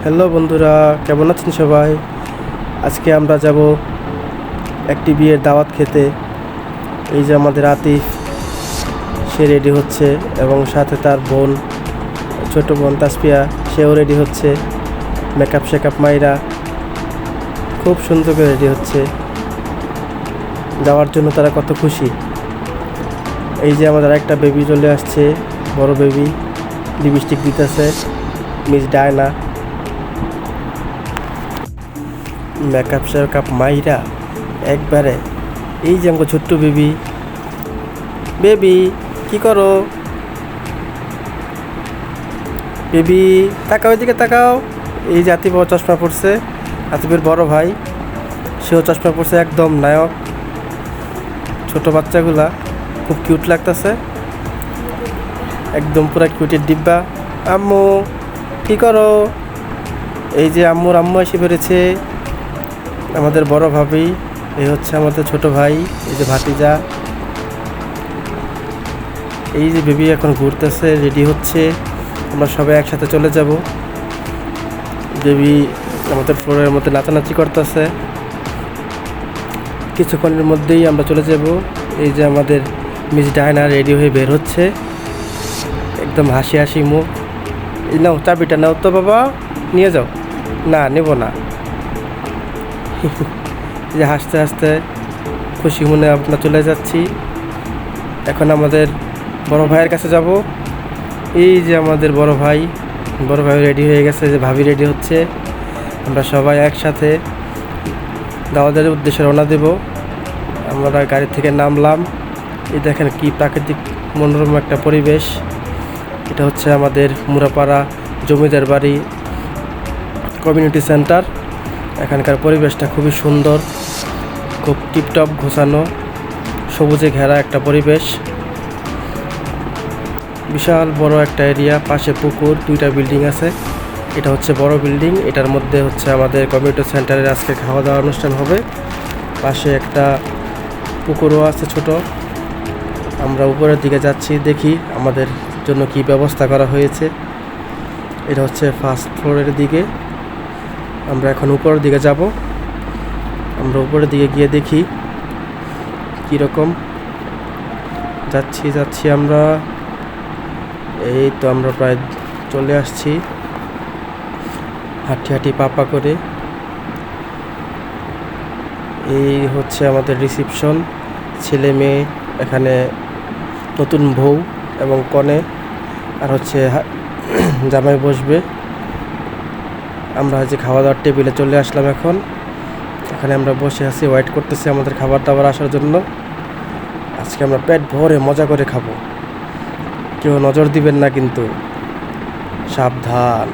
Hello বন্ধুরা, কেমন আছেন সবাই? আজকে আমরা যাব একটি বিয়ের দাওয়াত খেতে। এই যে আমাদের আতিফ, সে রেডি হচ্ছে এবং সাথে তার বোন, ছোট বোন তাসপিয়া, সেও রেডি হচ্ছে। মেকআপ শেকআপ মাইরা খুব সুন্দর করে রেডি হচ্ছে যাওয়ার জন্য। তারা কত খুশি। এই যে আমাদের একটা বেবি চলে আসছে, বড় বেবি, লিপস্টিক দিতেছে মিস ডায়না। মেকআপ শেকআপ মাইরা একবারে। এই যে আমার ছোট্ট বেবি। বেবি কি করো? বেবি তাকাও, এদিকে তাকাও। এই যে আতিফ চশমা পড়ছে, আতিফের বড় ভাই, সেও চশমা পড়ছে, একদম নায়ক। ছোট বাচ্চাগুলা খুব কিউট লাগতেছে, একদম পুরা কিউটের ডিব্বা। আম্মু কি করো? এই যে আম্মু এসে পেরেছে, আমাদের বড় ভাবি। এই হচ্ছে আমাদের ছোট ভাই, এই যে ভাতিজা। এই যে বেবি এখন ঘুরতেছে, রেডি হচ্ছে। আমরা সবাই একসাথে চলে যাব। বেবি আমাদের ফ্লোরের মধ্যে নাচানাচি করতেছে। কিছুক্ষণের মধ্যেই আমরা চলে যাব। এই যে আমাদের মিস ডায়না রেডি হয়ে বের হচ্ছে, একদম হাসি হাসি মুখ। এই নাও চাবিটা, নাও তো বাবা, নিয়ে যাও। না নেব না। যে হাসতে হাসতে খুশি মনে আমরা চলে যাচ্ছি। এখন আমাদের বড় ভাইয়ের কাছে যাব। এই যে আমাদের বড় ভাই রেডি হয়ে গেছে, যে ভাবি রেডি হচ্ছে। আমরা সবাই একসাথে দাওয়াতের উদ্দেশ্যে রওনা দেব। আমরা গাড়ি থেকে নামলাম। এই দেখেন কি প্রাকৃতিক মনোরম একটা পরিবেশ। এটা হচ্ছে আমাদের মুরাপাড়া জমিদার বাড়ি কমিউনিটি সেন্টার। এখানকার পরিবেশটা খুবই সুন্দর, খুব টিপটপ গোছানো, সবুজে ঘেরা একটা পরিবেশ। বিশাল বড় একটা এরিয়া, পাশে পুকুর, দুইটা বিল্ডিং আছে। এটা হচ্ছে বড় বিল্ডিং, এটার মধ্যে হচ্ছে আমাদের কমিউনিটি সেন্টারের আজকে খাওয়া দাওয়া অনুষ্ঠান হবে। পাশে একটা পুকুরও আছে ছোট। আমরা উপরের দিকে যাচ্ছি, দেখি আমাদের জন্য কি ব্যবস্থা করা হয়েছে। এটা হচ্ছে ফার্স্ট ফ্লোরের দিকে। আমরা এখন উপরের দিকে যাব। আমরা উপরের দিকে গিয়ে দেখি কীরকম। যাচ্ছি আমরা। এই তো আমরা প্রায় চলে আসছি, হাঁটি পাপা করে। এই হচ্ছে আমাদের রিসিপশন, ছেলে মেয়ে, এখানে নতুন বউ এবং কনে, আর হচ্ছে জামাই বসবে। আমরা হচ্ছে খাওয়া দাওয়ার টেবিলে চলে আসলাম। এখানে আমরা বসে আছি, ওয়েট করতেছি আমাদের খাবার দাবার আসার জন্য। আজকে আমরা পেট ভরে মজা করে খাবো, কেউ নজর দিবেন না কিন্তু, সাবধান।